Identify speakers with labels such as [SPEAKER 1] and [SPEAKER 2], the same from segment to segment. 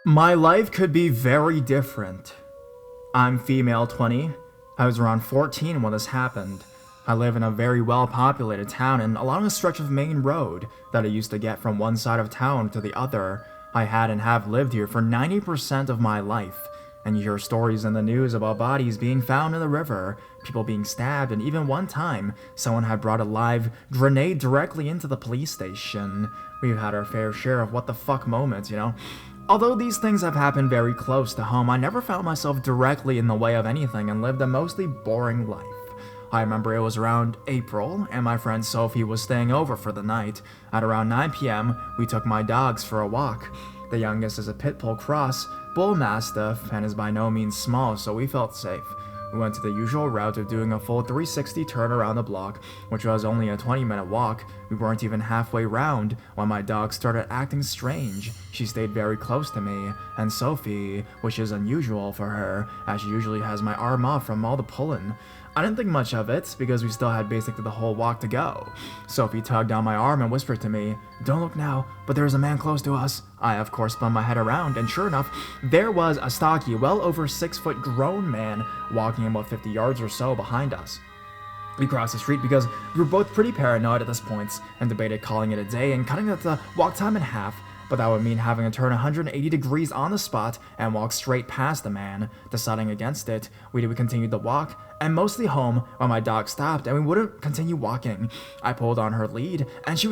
[SPEAKER 1] My life could be very different. I'm female 20. I was around 14 when this happened. I live in a very well populated town, and along a stretch of main road that I used to get from one side of town to the other. I had and have lived here for 90% of my life, and you hear stories in the news about bodies being found in the river, people being stabbed, and even one time, someone had brought a live grenade directly into the police station. We've had our fair share of what the fuck moments. Although these things have happened very close to home, I never found myself directly in the way of anything and lived a mostly boring life. I remember it was around April, and my friend Sophie was staying over for the night. At around 9 p.m., we took my dogs for a walk. The youngest is a pit bull cross, bull mastiff, and is by no means small, so we felt safe. We went to the usual route of doing a full 360 turn around the block, which was only a 20-minute walk. We weren't even halfway round when my dog started acting strange. She stayed very close to me, and Sophie, which is unusual for her, as she usually has my arm off from all the pulling. I didn't think much of it, because we still had basically the whole walk to go. Sophie tugged on my arm and whispered to me, "Don't look now, but there is a man close to us." I, of course, spun my head around, and sure enough, there was a stocky, well over 6-foot grown man walking about 50 yards or so behind us. We crossed the street because we were both pretty paranoid at this point, and debated calling it a day and cutting the walk time in half, but that would mean having to turn 180 degrees on the spot and walk straight past the man. Deciding against it, we continued the walk, and mostly home when my dog stopped and we wouldn't continue walking. I pulled on her lead, and she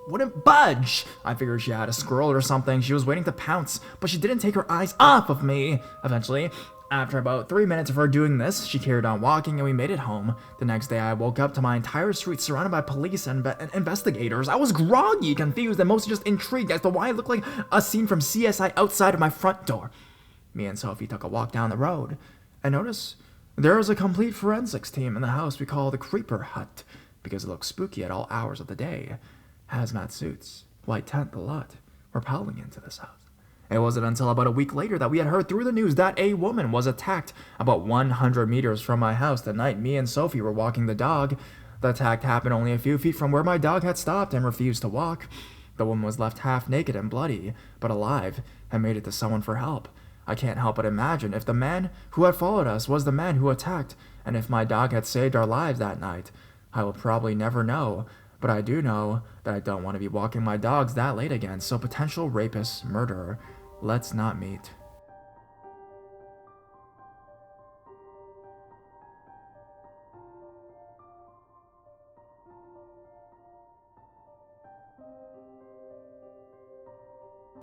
[SPEAKER 1] wouldn't budge. I figured she had a squirrel or something. She was waiting to pounce, but she didn't take her eyes off of me. Eventually, after about 3 minutes of her doing this, she carried on walking and we made it home. The next day, I woke up to my entire street surrounded by police and investigators. I was groggy, confused, and mostly just intrigued as to why it looked like a scene from CSI outside of my front door. Me and Sophie took a walk down the road and noticed there was a complete forensics team in the house we call the Creeper Hut because it looked spooky at all hours of the day. Hazmat suits, white tent, the lot, were piling into this house. It wasn't until about a week later that we had heard through the news that a woman was attacked about 100 meters from my house the night me and Sophie were walking the dog. The attack happened only a few feet from where my dog had stopped and refused to walk. The woman was left half naked and bloody, but alive, and made it to someone for help. I can't help but imagine if the man who had followed us was the man who attacked, and if my dog had saved our lives that night. I will probably never know, but I do know that I don't want to be walking my dogs that late again, so potential rapist, murderer, let's not meet.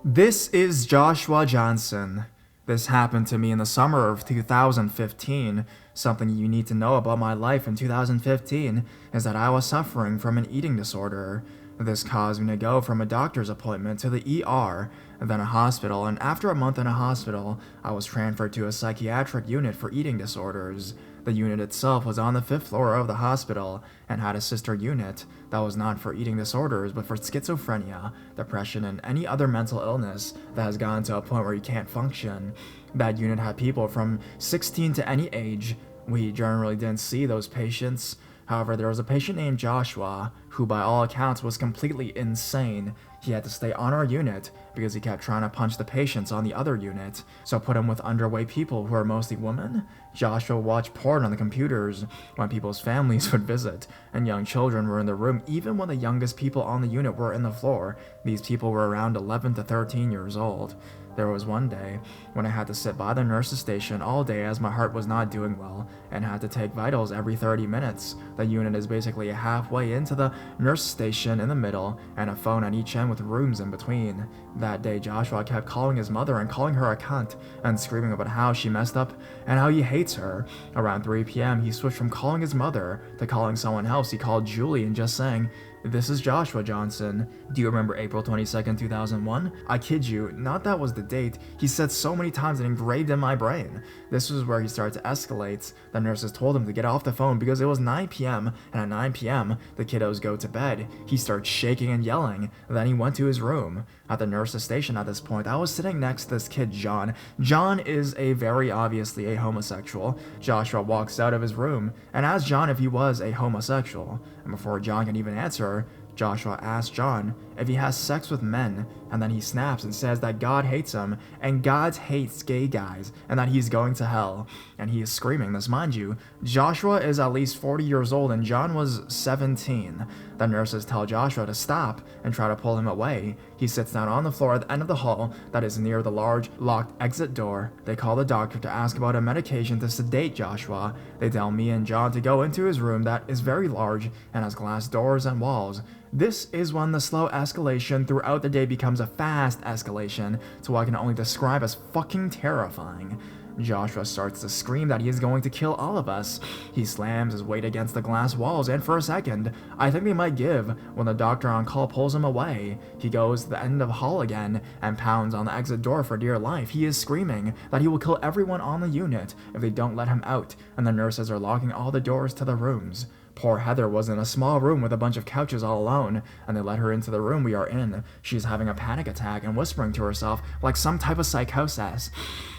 [SPEAKER 1] This is Joshua Johnson. This happened to me in the summer of 2015. Something you need to know about my life in 2015 is that I was suffering from an eating disorder. This caused me to go from a doctor's appointment to the ER, and then a hospital, and after a month in a hospital, I was transferred to a psychiatric unit for eating disorders. The unit itself was on the 5th floor of the hospital and had a sister unit that was not for eating disorders but for schizophrenia, depression, and any other mental illness that has gotten to a point where you can't function. That unit had people from 16 to any age. We generally didn't see those patients. However, there was a patient named Joshua, who by all accounts was completely insane. He had to stay on our unit because he kept trying to punch the patients on the other unit, so put him with underweight people who are mostly women. Joshua watched porn on the computers when people's families would visit, and young children were in the room even when the youngest people on the unit were in the floor. These people were around 11 to 13 years old. There was one day when I had to sit by the nurse's station all day as my heart was not doing well and had to take vitals every 30 minutes. The unit is basically halfway into the nurse station in the middle and a phone at each end with rooms in between. That day, Joshua kept calling his mother and calling her a cunt and screaming about how she messed up and how he hates her. Around 3 p.m., he switched from calling his mother to calling someone else. He called Julie and just saying, "This is Joshua Johnson. Do you remember April 22nd, 2001? I kid you, not that was the date. He said so many times and engraved in my brain." This was where he started to escalate. The nurses told him to get off the phone because it was 9 p.m. and at 9 p.m. the kiddos go to bed. He started shaking and yelling. Then he went to his room. At the nurse's station at this point, I was sitting next to this kid, John. John is a very obviously a homosexual. Joshua walks out of his room and asks John if he was a homosexual. And before John can even answer, Joshua asked John if he has sex with men, and then he snaps and says that God hates him, and God hates gay guys, and that he's going to hell. And he is screaming this, mind you. Joshua is at least 40 years old, and John was 17. The nurses tell Joshua to stop and try to pull him away. He sits down on the floor at the end of the hall that is near the large, locked exit door. They call the doctor to ask about a medication to sedate Joshua. They tell me and John to go into his room that is very large and has glass doors and walls. This is when the slow escalation throughout the day becomes a fast escalation to what I can only describe as fucking terrifying. Joshua starts to scream that he is going to kill all of us. He slams his weight against the glass walls, and for a second, I think they might give when the doctor on call pulls him away. He goes to the end of the hall again and pounds on the exit door for dear life. He is screaming that he will kill everyone on the unit if they don't let him out, and the nurses are locking all the doors to the rooms. Poor Heather was in a small room with a bunch of couches all alone, and they let her into the room we are in. She's having a panic attack and whispering to herself like some type of psychosis.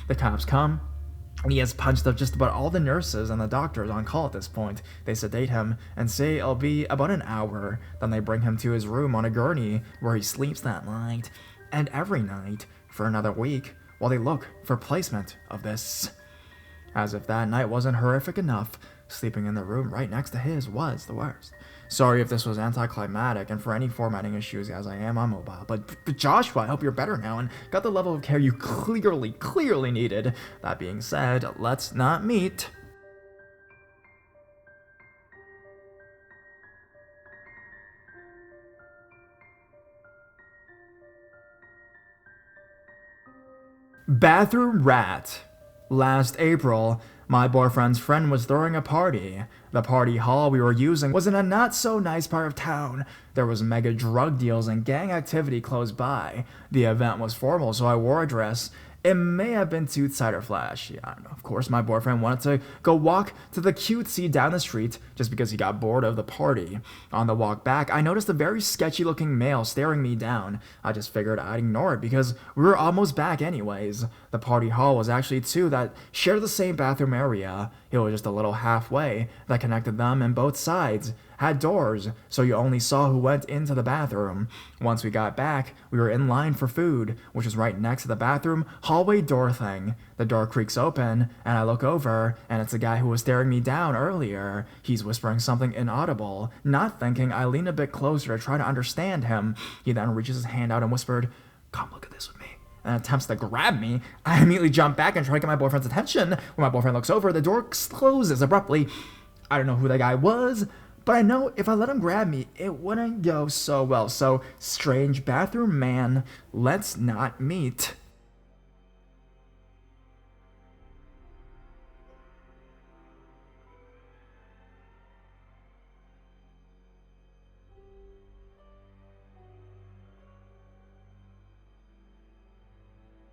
[SPEAKER 1] The cops come, and he has punched up just about all the nurses and the doctors on call at this point. They sedate him and say it'll be about an hour. Then they bring him to his room on a gurney where he sleeps that night, and every night for another week while they look for placement of this. As if that night wasn't horrific enough, sleeping in the room right next to his was the worst. Sorry if this was anticlimactic, and for any formatting issues, as I am on mobile. But Joshua, I hope you're better now and got the level of care you clearly needed. That being said, let's not meet. Bathroom rat. Last April, my boyfriend's friend was throwing a party. The party hall we were using was in a not-so-nice part of town. There was mega drug deals and gang activity close by. The event was formal, so I wore a dress. It may have been tooth or flashy, I don't know. Of course, my boyfriend wanted to go walk to the cutesy down the street just because he got bored of the party. On the walk back, I noticed a very sketchy-looking male staring me down. I just figured I'd ignore it because we were almost back anyways. The party hall was actually two that shared the same bathroom area. It was just a little halfway that connected them, and both sides had doors, so you only saw who went into the bathroom. Once we got back, we were in line for food, which was right next to the bathroom hallway door thing. The door creaks open, and I look over, and it's the guy who was staring me down earlier. He's whispering something inaudible. Not thinking, I lean a bit closer to try to understand him. He then reaches his hand out and whispered, "Come look at this with me," and attempts to grab me. I immediately jump back and try to get my boyfriend's attention. When my boyfriend looks over, the door closes abruptly. I don't know who that guy was, but I know if I let him grab me, it wouldn't go so well. So, strange bathroom man, let's not meet.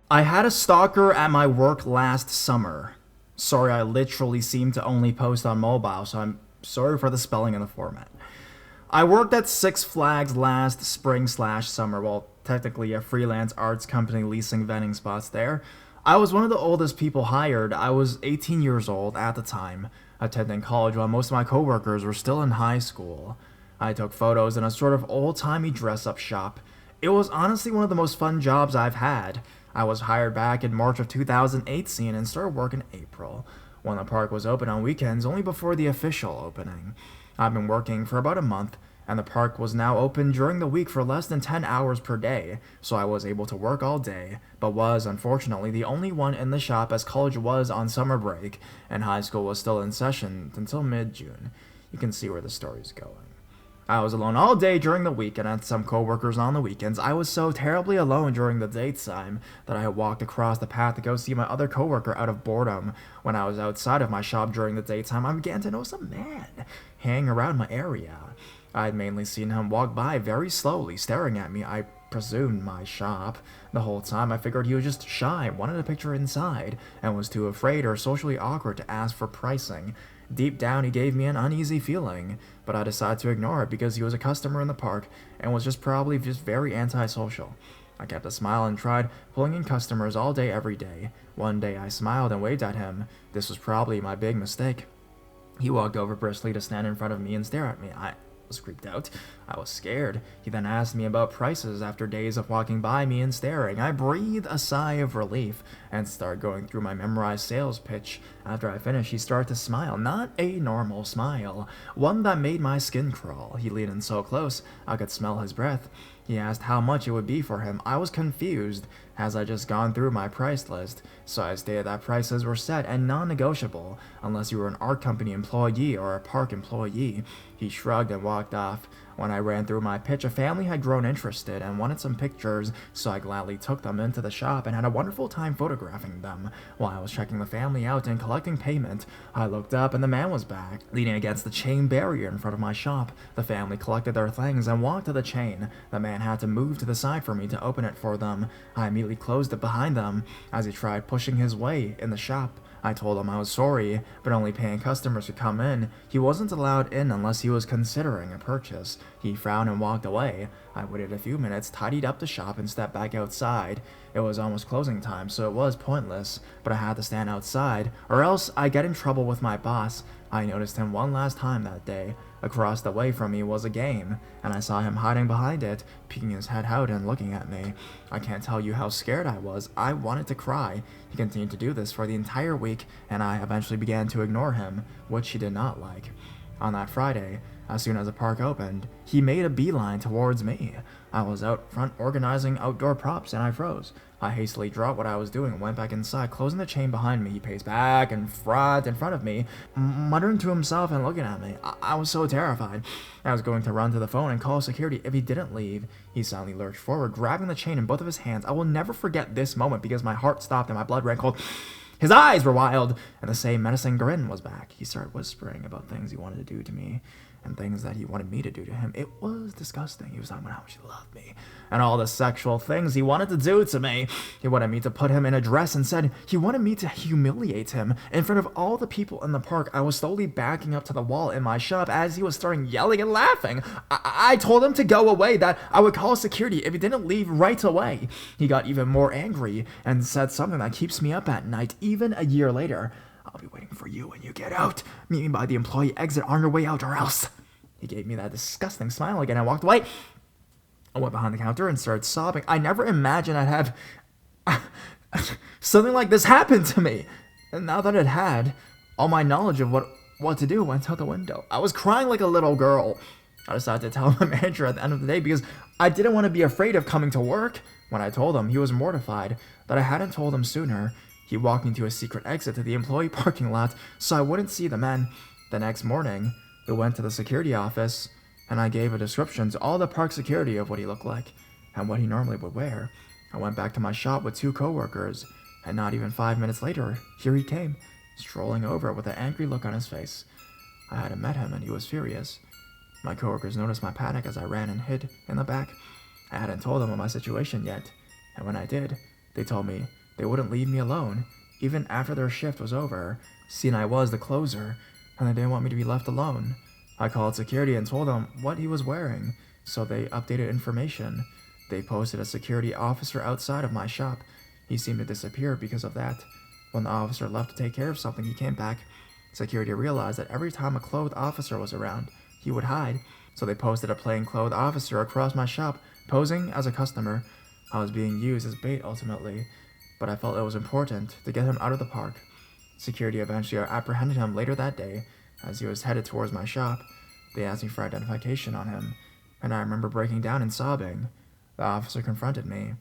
[SPEAKER 1] I had a stalker at my work last summer. Sorry, I literally seem to only post on mobile, so I'm sorry for the spelling and the format. I worked at Six Flags last spring/summer, well, technically a freelance arts company leasing vending spots there. I was one of the oldest people hired. I was 18 years old at the time, attending college while most of my coworkers were still in high school. I took photos in a sort of old-timey dress-up shop. It was honestly one of the most fun jobs I've had. I was hired back in March of 2018 and started work in April, when the park was open on weekends only before the official opening. I've been working for about a month, and the park was now open during the week for less than 10 hours per day, so I was able to work all day, but was, unfortunately, the only one in the shop as college was on summer break, and high school was still in session until mid-June. You can see where the story's going. I was alone all day during the week and had some coworkers on the weekends. I was so terribly alone during the daytime that I walked across the path to go see my other coworker out of boredom. When I was outside of my shop during the daytime, I began to notice a man hanging around my area. I had mainly seen him walk by very slowly, staring at me, I presumed my shop. The whole time I figured he was just shy, wanted a picture inside, and was too afraid or socially awkward to ask for pricing. Deep down, he gave me an uneasy feeling, but I decided to ignore it because he was a customer in the park and was probably very antisocial. I kept a smile and tried pulling in customers all day every day. One day I smiled and waved at him. This was probably my big mistake. He walked over briskly to stand in front of me and stare at me. was creeped out. I was scared. He then asked me about prices after days of walking by me and staring. I breathed a sigh of relief and started going through my memorized sales pitch. After I finished, he started to smile. Not a normal smile. One that made my skin crawl. He leaned in so close, I could smell his breath. He asked how much it would be for him. I was confused, as I just gone through my price list, so I stated that prices were set and non-negotiable unless you were an art company employee or a park employee. He shrugged and walked off. When I ran through my pitch, a family had grown interested and wanted some pictures, so I gladly took them into the shop and had a wonderful time photographing them. While I was checking the family out and collecting payment, I looked up and the man was back, leaning against the chain barrier in front of my shop. The family collected their things and walked to the chain. The man had to move to the side for me to open it for them. I immediately closed it behind them as he tried pushing his way in the shop. I told him I was sorry, but only paying customers could come in. He wasn't allowed in unless he was considering a purchase. He frowned and walked away. I waited a few minutes, tidied up the shop, and stepped back outside. It was almost closing time, so it was pointless, but I had to stand outside, or else I'd get in trouble with my boss. I noticed him one last time that day. Across the way from me was a game, and I saw him hiding behind it, peeking his head out and looking at me. I can't tell you how scared I was. I wanted to cry. He continued to do this for the entire week, and I eventually began to ignore him, which he did not like. On that Friday, as soon as the park opened, he made a beeline towards me. I was out front organizing outdoor props, and I froze. I hastily dropped what I was doing and went back inside, closing the chain behind me. He paced back and forth in front of me, muttering to himself and looking at me. I was so terrified. I was going to run to the phone and call security if he didn't leave. He suddenly lurched forward, grabbing the chain in both of his hands. I will never forget this moment because my heart stopped and my blood ran cold. His eyes were wild, and the same menacing grin was back. He started whispering about things he wanted to do to me, and things that he wanted me to do to him. It was disgusting. He was talking about how much he loved me, and all the sexual things he wanted to do to me. He wanted me to put him in a dress and said he wanted me to humiliate him in front of all the people in the park. I was slowly backing up to the wall in my shop as he was starting yelling and laughing. I told him to go away, that I would call security if he didn't leave right away. He got even more angry and said something that keeps me up at night, even a year later. I'll be waiting for you when you get out. Meet me by the employee exit on your way out or else. He gave me that disgusting smile again and walked away. I went behind the counter and started sobbing. I never imagined I'd have something like this happen to me. And now that it had, all my knowledge of what to do went out the window. I was crying like a little girl. I decided to tell my manager at the end of the day because I didn't want to be afraid of coming to work. When I told him, he was mortified that I hadn't told him sooner. He walked me to a secret exit to the employee parking lot so I wouldn't see the men. The next morning, we went to the security office, and I gave a description to all the park security of what he looked like and what he normally would wear. I went back to my shop with 2 coworkers, and not even 5 minutes later, here he came, strolling over with an angry look on his face. I hadn't met him, and he was furious. My coworkers noticed my panic as I ran and hid in the back. I hadn't told them of my situation yet, and when I did, they told me they wouldn't leave me alone, even after their shift was over, seeing I was the closer, and they didn't want me to be left alone. I called security and told them what he was wearing, so they updated information. They posted a security officer outside of my shop. He seemed to disappear because of that. When the officer left to take care of something, he came back. Security realized that every time a clothed officer was around, he would hide, so they posted a plainclothes officer across my shop, posing as a customer. I was being used as bait ultimately, but I felt it was important to get him out of the park. Security eventually apprehended him later that day as he was headed towards my shop. They asked me for identification on him, and I remember breaking down and sobbing. The officer confronted me.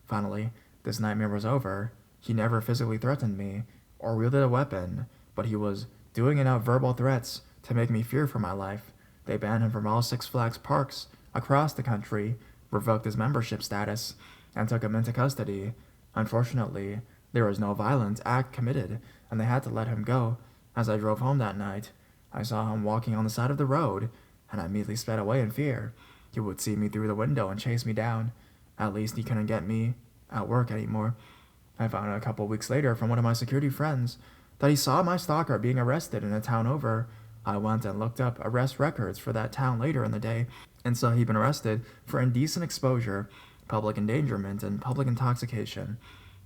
[SPEAKER 1] Finally, this nightmare was over. He never physically threatened me or wielded a weapon, but he was doing enough verbal threats to make me fear for my life. They banned him from all Six Flags parks across the country, revoked his membership status, and took him into custody. Unfortunately, there was no violent act committed, and they had to let him go. As I drove home that night, I saw him walking on the side of the road, and I immediately sped away in fear. He would see me through the window and chase me down. At least he couldn't get me at work anymore. I found out a couple weeks later from one of my security friends that he saw my stalker being arrested in a town over. I went and looked up arrest records for that town later in the day, and saw he'd been arrested for indecent exposure, public endangerment, and public intoxication.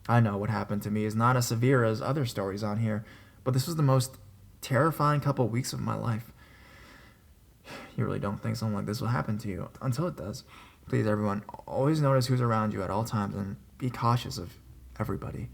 [SPEAKER 1] I know what happened to me is not as severe as other stories on here, but this was the most terrifying couple weeks of my life. You really don't think something like this will happen to you until it does. Please, everyone, always notice who's around you at all times and be cautious of everybody.